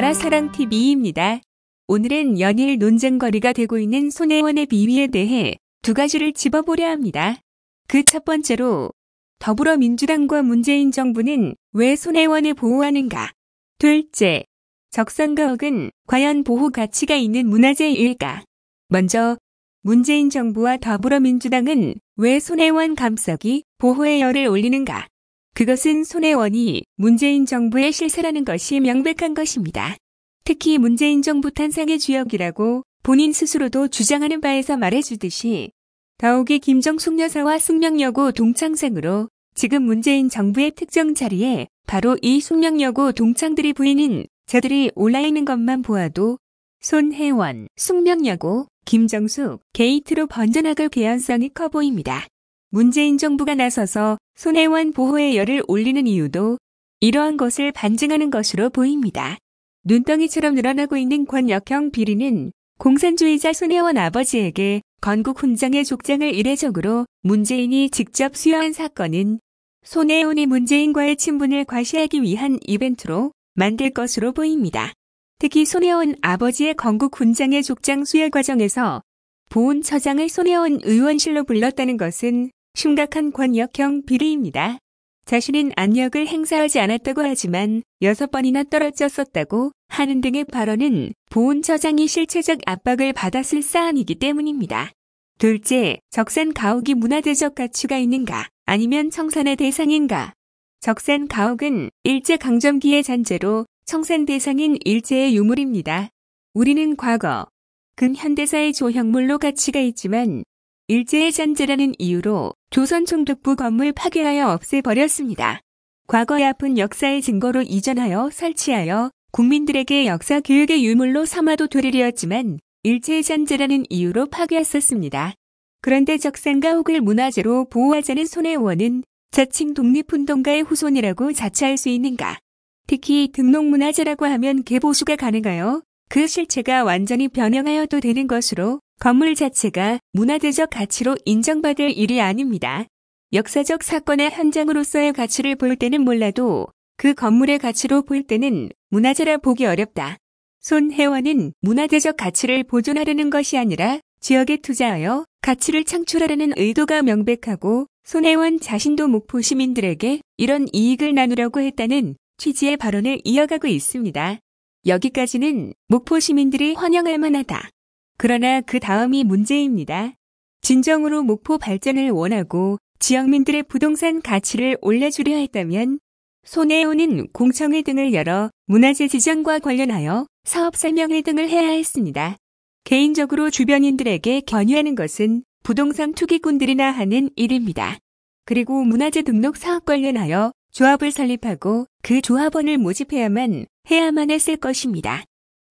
나라사랑TV입니다. 오늘은 연일 논쟁거리가 되고 있는 손혜원의 비위에 대해 두 가지를 짚어보려 합니다. 그 첫 번째로 더불어민주당과 문재인 정부는 왜 손혜원을 보호하는가? 둘째, 적선가옥은 과연 보호 가치가 있는 문화재일까? 먼저 문재인 정부와 더불어민주당은 왜 손혜원 감싸기 보호의 열을 올리는가? 그것은 손혜원이 문재인 정부의 실세라는 것이 명백한 것입니다. 특히 문재인 정부 탄생의 주역이라고 본인 스스로도 주장하는 바에서 말해주듯이 더욱이 김정숙 여사와 숙명여고 동창생으로 지금 문재인 정부의 특정 자리에 바로 이 숙명여고 동창들이 보이는 저들이 올라있는 것만 보아도 손혜원, 숙명여고, 김정숙, 게이트로 번져나갈 개연성이 커 보입니다. 문재인 정부가 나서서 손혜원 보호의 열을 올리는 이유도 이러한 것을 반증하는 것으로 보입니다. 눈덩이처럼 늘어나고 있는 권역형 비리는 공산주의자 손혜원 아버지에게 건국 훈장의 족장을 이례적으로 문재인이 직접 수여한 사건은 손혜원이 문재인과의 친분을 과시하기 위한 이벤트로 만들 것으로 보입니다. 특히 손혜원 아버지의 건국 훈장의 족장 수여 과정에서 보훈처장을 손혜원 의원실로 불렀다는 것은 심각한 권역형 비리입니다. 자신은 안력을 행사하지 않았다고 하지만 6번이나 떨어졌었다고 하는 등의 발언은 보훈처장이 실체적 압박을 받았을 사안이기 때문입니다. 둘째, 적산가옥이 문화재적 가치가 있는가 아니면 청산의 대상인가? 적산가옥은 일제강점기의 잔재로 청산 대상인 일제의 유물입니다. 우리는 과거, 근현대사의 조형물로 가치가 있지만 일제의 잔재라는 이유로 조선 총독부 건물 파괴하여 없애버렸습니다. 과거의 아픈 역사의 증거로 이전하여 설치하여 국민들에게 역사 교육의 유물로 삼아도 되리였지만 일제의 잔재라는 이유로 파괴했었습니다. 그런데 적산가옥을 문화재로 보호하자는 손혜원은 자칭 독립운동가의 후손이라고 자처할 수 있는가? 특히 등록문화재라고 하면 개보수가 가능하여 그 실체가 완전히 변형하여도 되는 것으로 건물 자체가 문화재적 가치로 인정받을 일이 아닙니다. 역사적 사건의 현장으로서의 가치를 볼 때는 몰라도 그 건물의 가치로 볼 때는 문화재라 보기 어렵다. 손혜원은 문화재적 가치를 보존하려는 것이 아니라 지역에 투자하여 가치를 창출하려는 의도가 명백하고 손혜원 자신도 목포 시민들에게 이런 이익을 나누려고 했다는 취지의 발언을 이어가고 있습니다. 여기까지는 목포 시민들이 환영할 만하다. 그러나 그 다음이 문제입니다. 진정으로 목포 발전을 원하고 지역민들의 부동산 가치를 올려주려 했다면 손혜원은 공청회 등을 열어 문화재 지정과 관련하여 사업 설명회 등을 해야 했습니다. 개인적으로 주변인들에게 권유하는 것은 부동산 투기꾼들이나 하는 일입니다. 그리고 문화재 등록 사업 관련하여 조합을 설립하고 그 조합원을 모집해야만 했을 것입니다.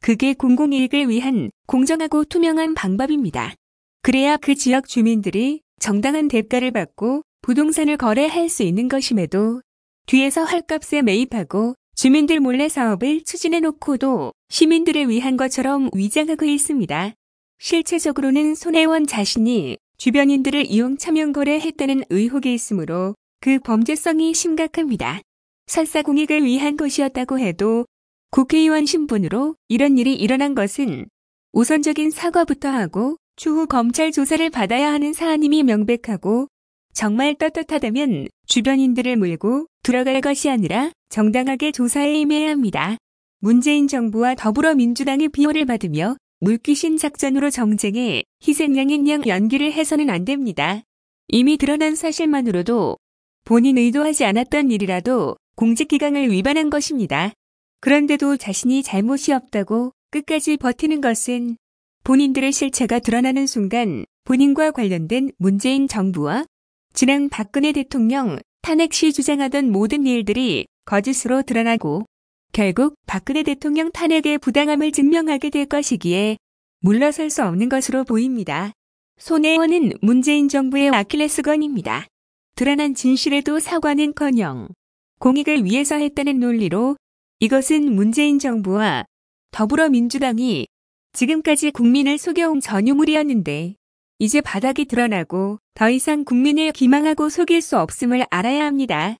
그게 공공이익을 위한 공정하고 투명한 방법입니다. 그래야 그 지역 주민들이 정당한 대가를 받고 부동산을 거래할 수 있는 것임에도 뒤에서 헐값에 매입하고 주민들 몰래 사업을 추진해놓고도 시민들을 위한 것처럼 위장하고 있습니다. 실체적으로는 손혜원 자신이 주변인들을 이용 차명 거래했다는 의혹이 있으므로 그 범죄성이 심각합니다. 설사 공익을 위한 것이었다고 해도 국회의원 신분으로 이런 일이 일어난 것은 우선적인 사과부터 하고 추후 검찰 조사를 받아야 하는 사안임이 명백하고 정말 떳떳하다면 주변인들을 물고 들어갈 것이 아니라 정당하게 조사에 임해야 합니다. 문재인 정부와 더불어민주당의 비호를 받으며 물귀신 작전으로 정쟁에 희생양인 양 연기를 해서는 안 됩니다. 이미 드러난 사실만으로도 본인 의도하지 않았던 일이라도 공직기강을 위반한 것입니다. 그런데도 자신이 잘못이 없다고 끝까지 버티는 것은 본인들의 실체가 드러나는 순간 본인과 관련된 문재인 정부와 지난 박근혜 대통령 탄핵 시 주장하던 모든 일들이 거짓으로 드러나고 결국 박근혜 대통령 탄핵의 부당함을 증명하게 될 것이기에 물러설 수 없는 것으로 보입니다. 손혜원은 문재인 정부의 아킬레스건입니다. 드러난 진실에도 사과는커녕 공익을 위해서 했다는 논리로 이것은 문재인 정부와 더불어민주당이 지금까지 국민을 속여온 전유물이었는데 이제 바닥이 드러나고 더 이상 국민을 기망하고 속일 수 없음을 알아야 합니다.